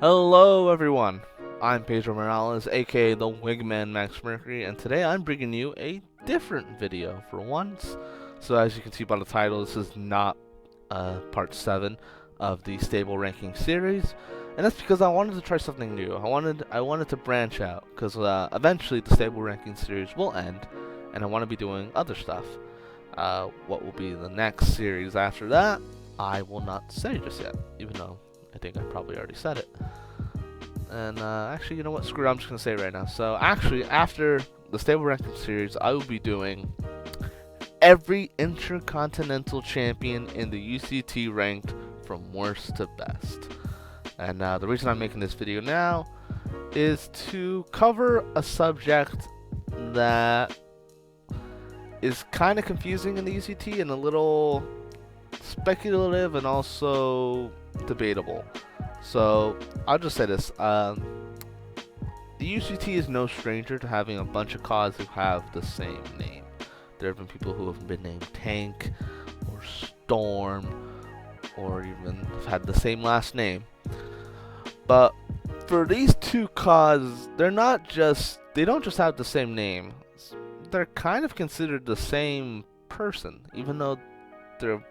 Hello everyone, I'm Pedro Morales, aka the Wingman Max Mercury, and today I'm bringing you a different video for once. So as you can see by the title, this is not part 7 of the stable ranking series, and that's because I wanted to try something new. I wanted to branch out, because eventually the stable ranking series will end, and I want to be doing other stuff. What will be the next series after that, I will not say just yet, even though I think I probably already said it. And actually, you know what? Screw it, I'm just going to say it right now. So, actually, after the Stable Ranking Series, I will be doing every Intercontinental Champion in the UCT ranked from worst to best. And the reason I'm making this video now is to cover a subject that is kind of confusing in the UCT and a little speculative and also debatable. So I'll just say this: the UCT is no stranger to having a bunch of CODs who have the same name. There have been people who have been named Tank or Storm, or even have had the same last name. But for these two CODs, they don't just have the same name. They're kind of considered the same person, even though they're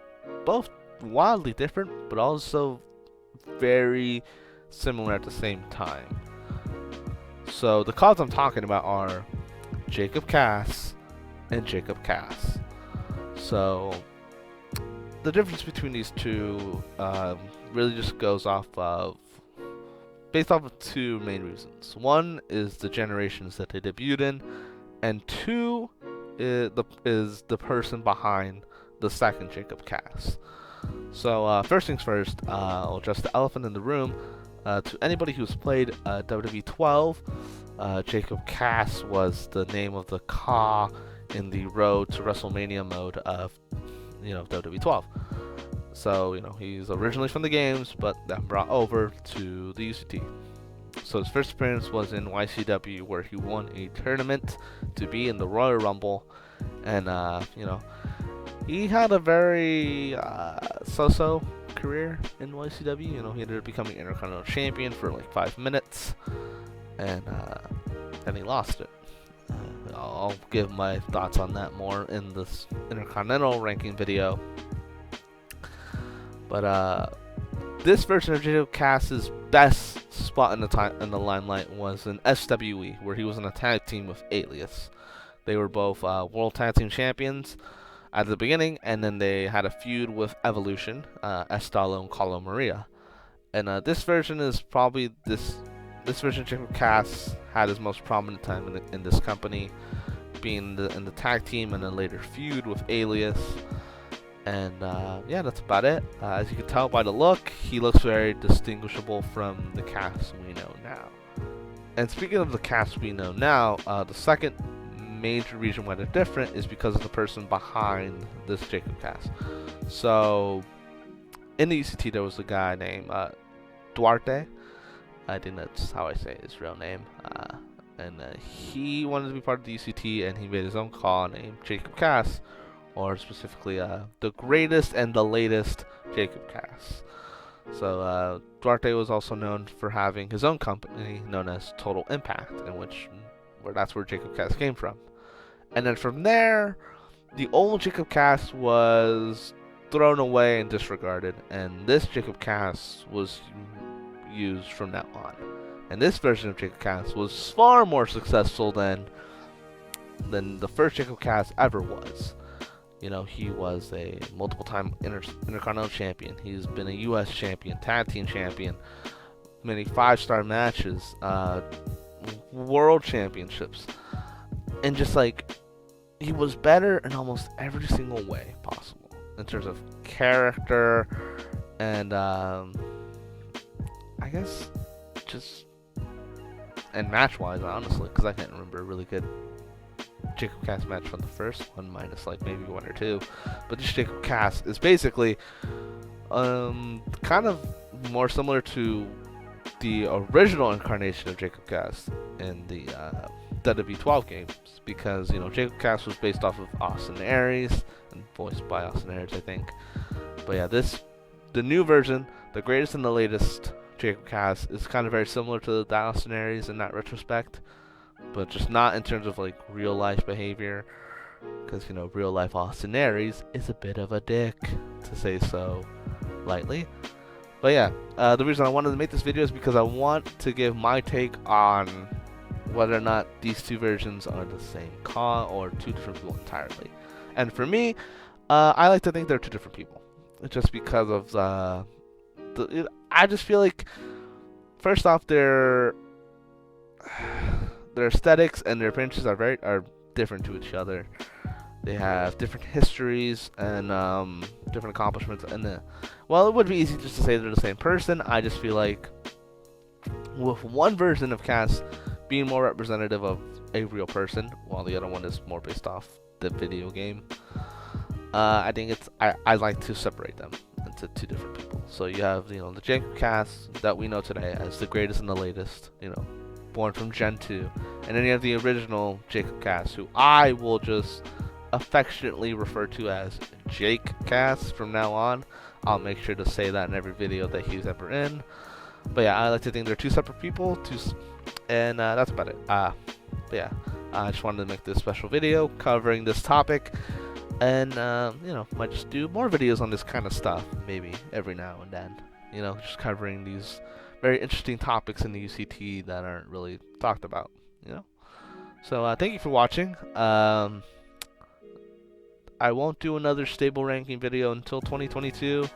both wildly different, but also very similar at the same time. So the CODs I'm talking about are Jacob Cass and Jacob Cass. So the difference between these two really just goes based off of two main reasons. One is the generations that they debuted in, and two is the person behind the second Jacob Cass. So first things first, I'll address the elephant in the room. To anybody who's played WWE 12, Jacob Cass was the name of the Ka in the Road to WrestleMania mode of WWE 12. So he's originally from the games, but then brought over to the UCT. So his first appearance was in YCW, where he won a tournament to be in the Royal Rumble, and he had a very so-so career in YCW. He ended up becoming Intercontinental Champion for like 5 minutes, and then he lost it. I'll give my thoughts on that more in this Intercontinental ranking video. But this version of Jacob Cass's best spot in the limelight was in SWE, where he was in a tag team with Alias. They were both World Tag Team Champions at the beginning, and then they had a feud with Evolution, Estalo and Carlo Maria. And this version is probably this version of Jacob Cass had his most prominent time in this company, being in the tag team and then later feud with Alias. And yeah, that's about it. As you can tell by the look, he looks very distinguishable from the Cass we know now. And speaking of the Cass we know now, the second major reason why they're different is because of the person behind this Jacob Cass. So in the UCT there was a guy named Duarte. I think that's how I say his real name. And he wanted to be part of the UCT, and he made his own call named Jacob Cass, or specifically the greatest and the latest Jacob Cass. So Duarte was also known for having his own company known as Total Impact, that's where Jacob Cass came from. And then from there, the old Jacob Cass was thrown away and disregarded, and this Jacob Cass was used from now on. And this version of Jacob Cass was far more successful than the first Jacob Cass ever was. He was a multiple-time Intercontinental Champion. He's been a U.S. Champion, Tag Team Champion, many 5-star matches, World Championships, and just he was better in almost every single way possible in terms of character and I guess just and match-wise, honestly, because I can't remember a really good Jacob Cass match from the first one, minus maybe 1 or 2. But this Jacob Cass is basically kind of more similar to the original incarnation of Jacob Cass in the WWE12 games, because Jacob Cass was based off of Austin Aries and voiced by Austin Aries, I think. But yeah, the new version, the greatest and the latest Jacob Cass is kind of very similar to the Dallas Daenerys in that retrospect, but just not in terms of like real life behavior, because you know real life Austin Aries is a bit of a dick, to say so lightly. But yeah, the reason I wanted to make this video is because I want to give my take on whether or not these two versions are the same Kaw or two different people entirely. And for me, I like to think they're two different people, just because of I just feel like, first off, their aesthetics and their appearances are different to each other. They have different histories and different accomplishments. And while it would be easy just to say they're the same person, I just feel like with one version of Cass being more representative of a real person, while the other one is more based off the video game, I think I like to separate them into two different people. So you have, you know, the Jacob Cass that we know today as the greatest and the latest, you know, born from Gen 2, and then you have the original Jacob Cass, who I will just affectionately refer to as Jake Cass from now on. I'll make sure to say that in every video that he's ever in. But yeah, I like to think they're two separate people, and that's about it. But yeah, I just wanted to make this special video covering this topic, and you know, might just do more videos on this kind of stuff maybe every now and then. You know, just covering these very interesting topics in the UCT that aren't really talked about. You know, so thank you for watching. I won't do another stable ranking video until 2022,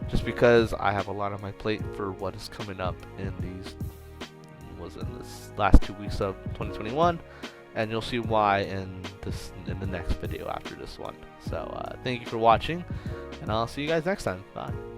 just because I have a lot on my plate for what is coming up in this last 2 weeks of 2021, and you'll see why in the next video after this one. So thank you for watching, and I'll see you guys next time. Bye.